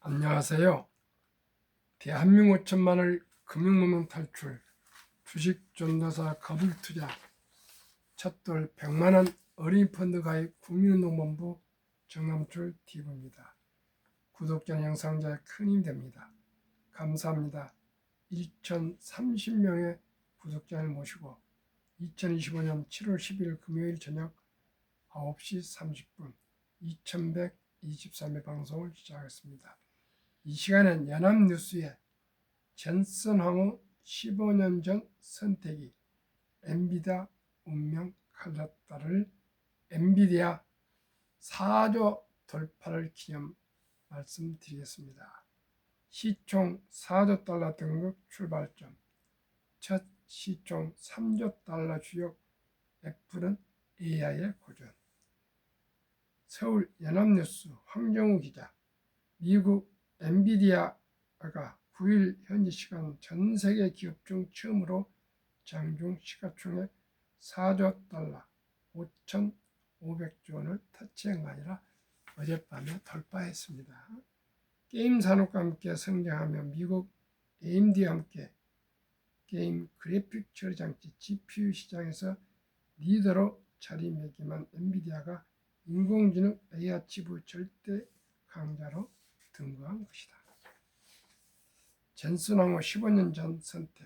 안녕하세요. 대한민국 5천만을 금융무명 탈출, 주식 전도사 거불투자, 첫돌 100만원 어린이 펀드 가입 국민운동본부 정남출 TV입니다. 구독자 영상자에 큰 힘이 됩니다. 감사합니다. 1030명의 구독자를 모시고 2025년 7월 10일 금요일 저녁 9시 30분 2123회 방송을 시작하겠습니다. 이 시간엔 연합뉴스의 젠슨 황후 15년 전 선택이 엔비디아 운명 갈랐다를 엔비디아 4조 돌파를 기념 말씀드리겠습니다. 시총 4조 달러 등급 출발점, 첫 시총 3조 달러 주역 애플은 AI의 고전. 서울 연합뉴스 황정우 기자, 미국 엔비디아가 9일 현지 시간 전 세계 기업 중 처음으로 장중 시가총액 4조 달러 5,500조 원을 터치한 게 아니라 어젯밤에 돌파했습니다. 게임 산업과 함께 성장하며 미국 AMD와 함께 게임 그래픽 처리 장치 GPU 시장에서 리더로 자리매김한 엔비디아가 인공지능 AI 칩의 절대 강자로 등극한 것이다. 젠슨 황후 15년 전 선택.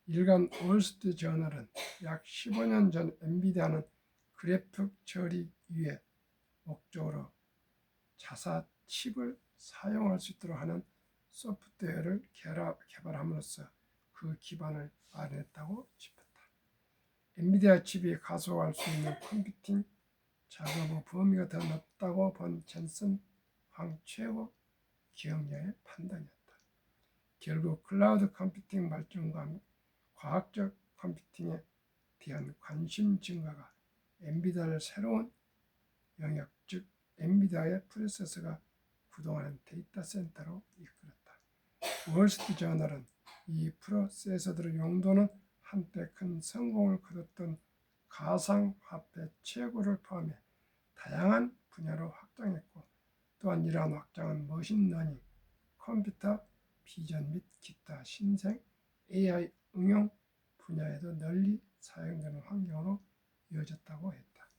일간 월스트리트저널은 약 15년 전 엔비디아는 그래픽 처리 위에 목적으로 자사 칩을 사용할 수 있도록 하는 소프트웨어를 개발함으로써 그 기반을 마련했다고 짚었다. 엔비디아 칩이 가속할 수 있는 컴퓨팅 작업의 범위가 더 넓다고 본 젠슨 황 최고 기업가의 판단이었다. 결국 클라우드 컴퓨팅 발전과 과학적 컴퓨팅에 대한 관심 증가가 엔비디아를 새로운 영역, 즉 엔비디아의 프로세서가 구동하는 데이터 센터로 이끌었다. 월스트리트저널은 이 프로세서들의 용도는 한때 큰 성공을 거뒀던 가상화폐 채굴을 포함해 다양한 분야로 확장했고, 또한 이러한 확장은 머신러닝, 컴퓨터 비전 및 기타 신생 AI 응용 분야에도 널리 사용되는 환경으로 이어졌다고 했다.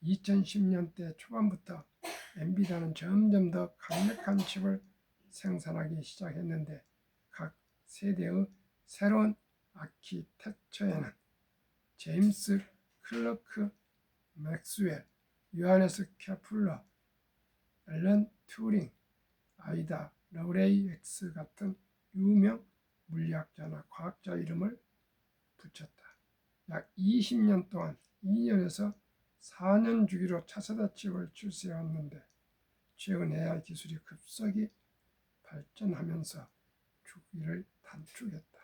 2010년대 초반부터 엔비디아는 점점 더 강력한 칩을 생산하기 시작했는데, 각 세대의 새로운 아키텍처에는 제임스 클러크 맥스웰, 요하네스 케플러, 앨런 튜링, 아이다 러브레이엑스 같은 유명 물리학자나 과학자 이름을 붙였다. 약 20년 동안 2년에서 4년 주기로 차세대 칩을 출시해왔는데, 최근 AI 기술이 급속히 발전하면서 주기를 단축했다.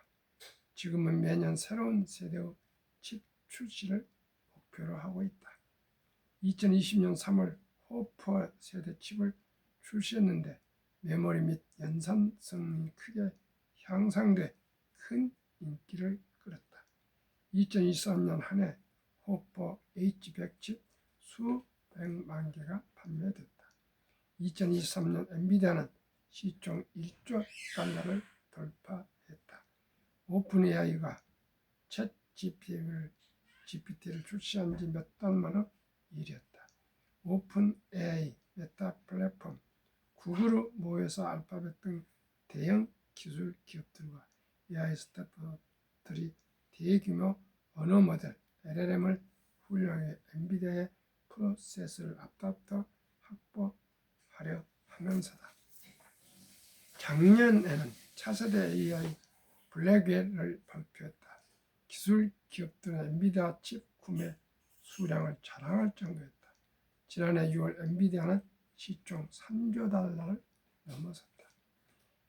지금은 매년 새로운 세대의 칩 출시를 목표로 하고 있다. 2020년 3월 호퍼 세대 칩을 출시했는데 메모리 및 연산성이 크게 향상돼 큰 인기를 끌었다. 2023년 한 해 호퍼 H100 칩 수백만 개가 판매됐다. 2023년 엔비디아는 시총 1조 달러를 돌파했다. 오픈 AI가 챗 GPT를 출시한 지 몇 달 만의 일이었다. 오픈 AI, 메타 플랫폼, 구글의 모여서 알파벳 등 대형 기술 기업들과 AI 스타트업들이 대규모 언어 모델 LLM을 훈련해 엔비디아의 프로세서를 앞다퉈 확보하려 하면서다. 작년에는 차세대 AI 블랙웰을 발표했다. 기술 기업들은 엔비디아 칩 구매 수량을 자랑할 정도였다. 지난해 6월 엔비디아는 시총 3조 달러를 넘어섰다.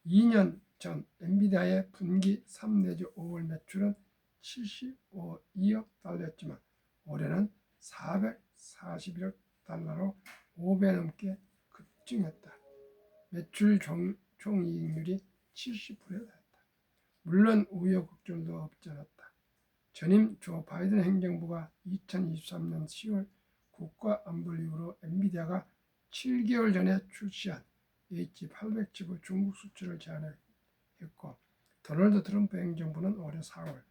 2년 전 엔비디아의 분기 3 내지 5월 매출은 75억 달러였지만 올해는 441억 달러로 5배 넘게 급증했다. 매출 총이익률이 70%에 달했다. 물론 우여곡절도 없지 않았다. 전임 조 바이든 행정부가 2023년 10월 국가안보리그로 엔비디아가 7개월 전에 출시한 H800칩의 중국 수출을 제한했고 도널드 트럼프 행정부는 올해 4월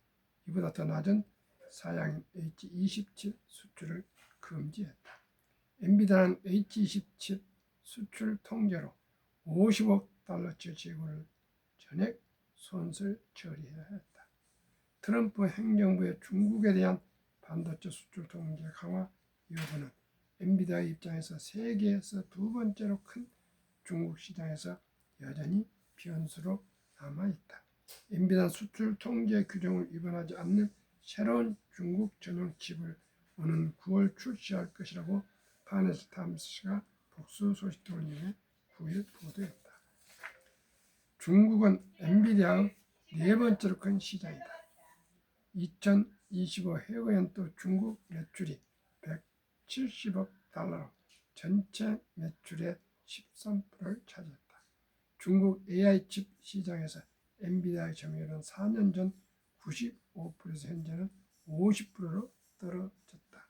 이보다 더 낮은 사양인 H20칩 수출을 금지했다. 엔비디아는 H20칩 수출 통제로 50억 달러치 재고를 전액 손실 처리해야 했다. 트럼프 행정부의 중국에 대한 반도체 수출 통제 강화 여부는 엔비디아 입장에서 세계에서 두 번째로 큰 중국 시장에서 여전히 변수로 남아있다. 엔비디아 수출 통제 규정을 위반하지 않는 새로운 중국 전용 칩을 오는 9월 출시할 것이라고 파이낸셜 타임스가 복수 소식 통신에 9일 보도했다. 중국은 엔비디아의 네 번째로 큰 시장이다. 2025 해외연도 중국 매출이 170억 달러로 전체 매출의 13%를 차지했다. 중국 AI 칩 시장에서 엔비디아의 점유율은 4년 전 95%에서 현재는 50%로 떨어졌다.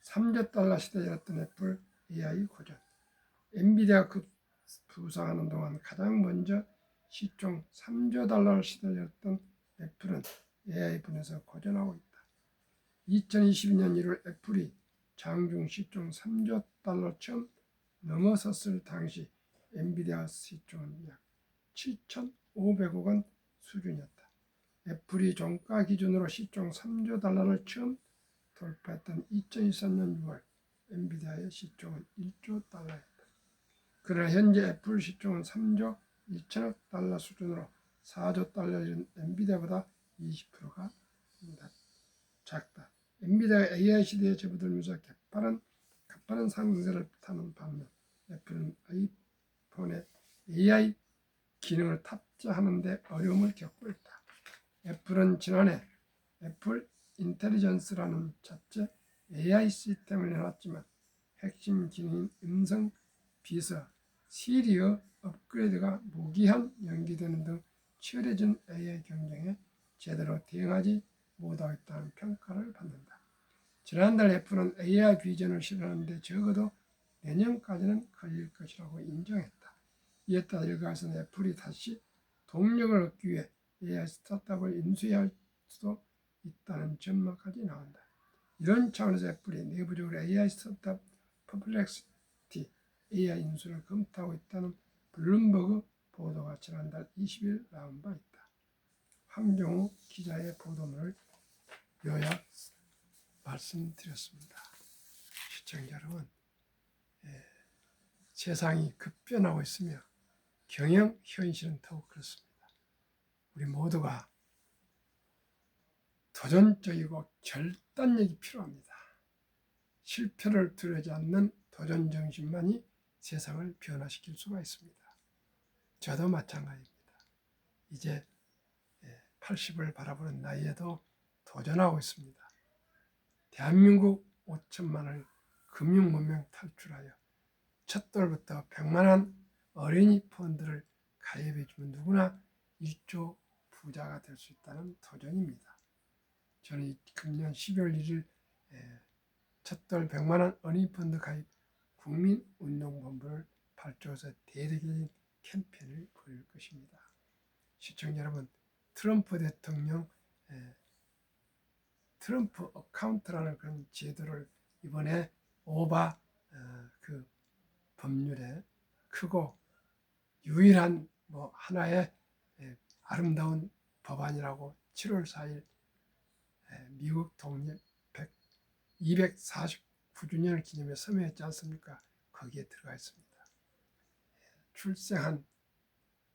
3조 달러 시대였던 애플 AI 고전. 엔비디아 부상하는 동안 가장 먼저 시총 3조 달러를 시달렸던 애플은 AI 분야에서 고전하고 있다. 2022년 1월 애플이 장중 시총 3조 달러 처음 넘어섰을 당시 엔비디아 시총은 약 7,500억 원 수준이었다. 애플이 종가 기준으로 시총 3조 달러를 처음 돌파했던 2023년 6월 엔비디아의 시총은 1조 달러였다. 그러나 현재 애플 시총은 3조 2천억 달러 수준으로 4조 달러인 엔비디아보다 20%가 작다. 엔비디아가 AI 시대에 접어들면서 가파른 상승세를 타는 반면 애플은 아이폰에 AI 기능을 탑재하는 데 어려움을 겪고 있다. 애플은 지난해 애플 인텔리전스라는 자체 AI 시스템을 내놨지만 핵심 기능인 음성 비서 시리의 업그레이드가 무기한 연기되는 등 치열해진 AI 경쟁에 제대로 대응하지 못하고 있다는 평가를 받는다. 지난달 애플은 AI 비전을 실현하는데 적어도 내년까지는 걸릴 것이라고 인정했다. 이에 따라 일각에서는 애플이 다시 동력을 얻기 위해 AI 스타트업을 인수해야 할 수도 있다는 전망까지 나온다. 이런 차원에서 애플이 내부적으로 AI 스타트업 퍼플렉시티 AI 인수를 검토하고 있다는 블룸버그 보도가 지난달 20일 나온 바 있다. 황정우 기자의 보도문을 요약 말씀드렸습니다. 시청자 여러분, 세상이 급변하고 있으며 경영 현실은 더욱 그렇습니다. 우리 모두가 도전적이고 결단력이 필요합니다. 실패를 두려워하지 않는 도전 정신만이 세상을 변화시킬 수가 있습니다. 저도 마찬가지입니다. 이제 80을 바라보는 나이에도 도전하고 있습니다. 대한민국 5천만을 금융문명 탈출하여 첫 돌부터 100만원 어린이 펀드를 가입해주면 누구나 1조 부자가 될 수 있다는 도전입니다. 저는 금년 12월 1일 첫돌 100만원 어린이 펀드 가입 국민운동본부를 발족해서 대대적인 캠페인을 벌일 것입니다. 시청자 여러분, 트럼프 대통령 트럼프 어카운트라는 그런 제도를 이번에 오바 그 법률에 크고 유일한 하나의 아름다운 법안이라고 7월 4일 미국 독립 249주년을 기념해 서명했지 않습니까? 거기에 들어가 있습니다. 출생한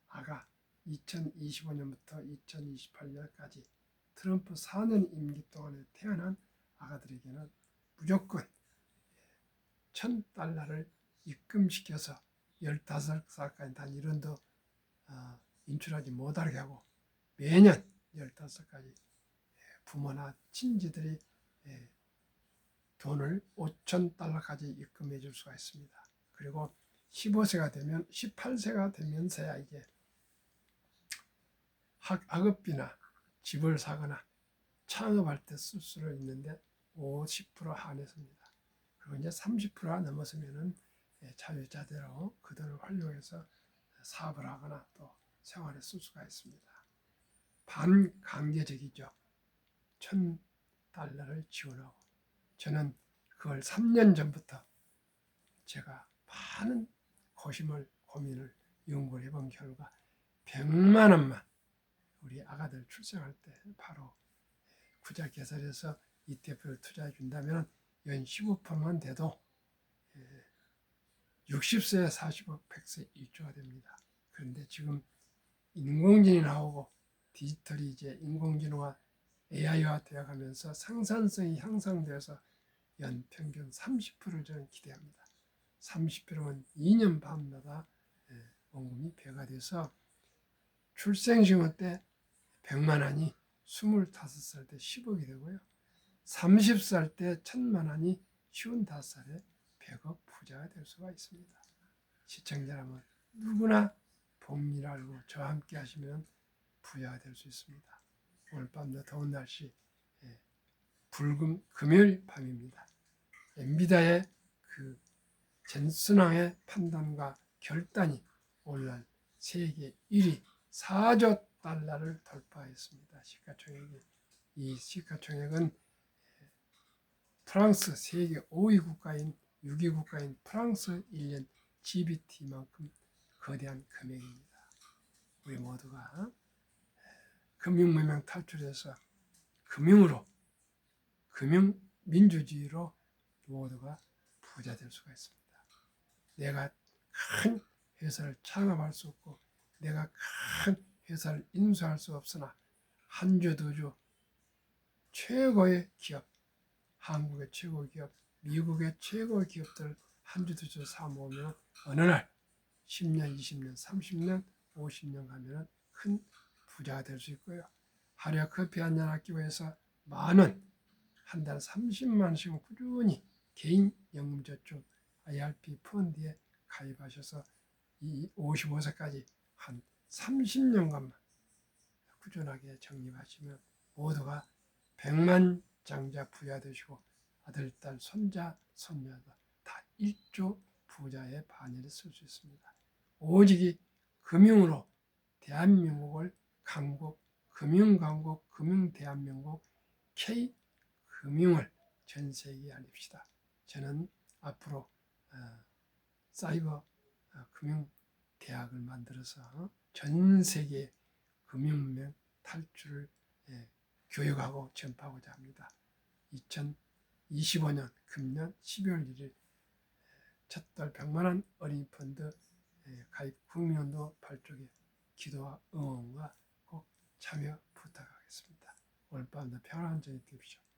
아가 2025년부터 2028년까지 트럼프 4년 임기 동안에 태어난 아가들에게는 무조건 $1,000를 입금시켜서 15살까지 단 1원도 인출하지 못하게 하고 매년 15살까지 부모나 친지들이 돈을 $5,000까지 입금해 줄 수가 있습니다. 그리고 18세가 되면서야 이게 학업비나 집을 사거나 창업할 때 쓸 수는 있는데 50% 한해서입니다. 그리고 이제 30%가 넘어서면은 자유자재로 그 돈을 활용해서 사업을 하거나 또 생활에 쓸 수가 있습니다. 반강제적이죠. $1,000를 지원하고 저는 그걸 3년 전부터 제가 많은 고민을 연구를 해본 결과 100만 원만 우리 아가들 출생할 때 바로 구자 개설해서 ETF를 투자해 준다면 연 15%만 돼도 60세, 40억, 100세 1조가 됩니다. 그런데 지금 인공지능이 나오고 디지털이 이제 인공지능화 AI화 되어가면서 생산성이 향상되어서 연 평균 30%를 저는 기대합니다. 30%면 2년 반마다 원금이 배가 돼서 출생신고 때 100만 원이 25살 때 10억이 되고요. 30살 때 1,000만 원이 55살에 100억 부자가 될 수가 있습니다. 시청자라면 누구나 봄일 알고 저와 함께 하시면 부자가 될 수 있습니다. 오늘 밤도 더운 날씨 붉은 금요일 밤입니다. 엔비디아의 그 젠슨왕의 판단과 결단이 오늘날 세계 1위 4조 달러를 돌파했습니다. 시가총액이. 이 시가총액은 프랑스 세계 5위 국가인 6위 국가인 프랑스 1년 GDP만큼 거대한 금액입니다. 우리 모두가 금융문명 탈출해서 금융민주주의로 모두가 부자 될 수가 있습니다. 내가 큰 회사를 창업할 수 없고 내가 큰 회사를 인수할 수 없으나 한 주 두 주 최고의 기업, 한국의 최고 기업, 미국의 최고 기업들 한 주 두 주 사모으면 어느 날 10년, 20년, 30년, 50년 가면 큰 부자가 될 수 있고요. 하루에 커피 한 잔 아끼고 해서 만원, 한 달에 30만 원씩은 꾸준히 개인 연금저축 IRP 펀드에 가입하셔서 이 55세까지 한 30년간만 꾸준하게 적립하시면 모두가 100만 장자 부자 되시고 아들, 딸, 손자, 손녀가 다 1조 부자의 반열에 쓸 수 있습니다. 오직 금융으로 대한민국을 강국, 금융강국, 금융대한민국 K금융을 전 세계에 알립시다. 저는 앞으로 사이버 금융대학을 만들어서 전 세계 금융문명 탈출을 교육하고 전파하고자 합니다. 2025년 금년 12월 1일 첫달 100만 원 어린이 펀드 가입 국민운동 발족에 기도와 응원과 꼭 참여 부탁하겠습니다. 오늘 밤도 평안한 저녁 되십시오.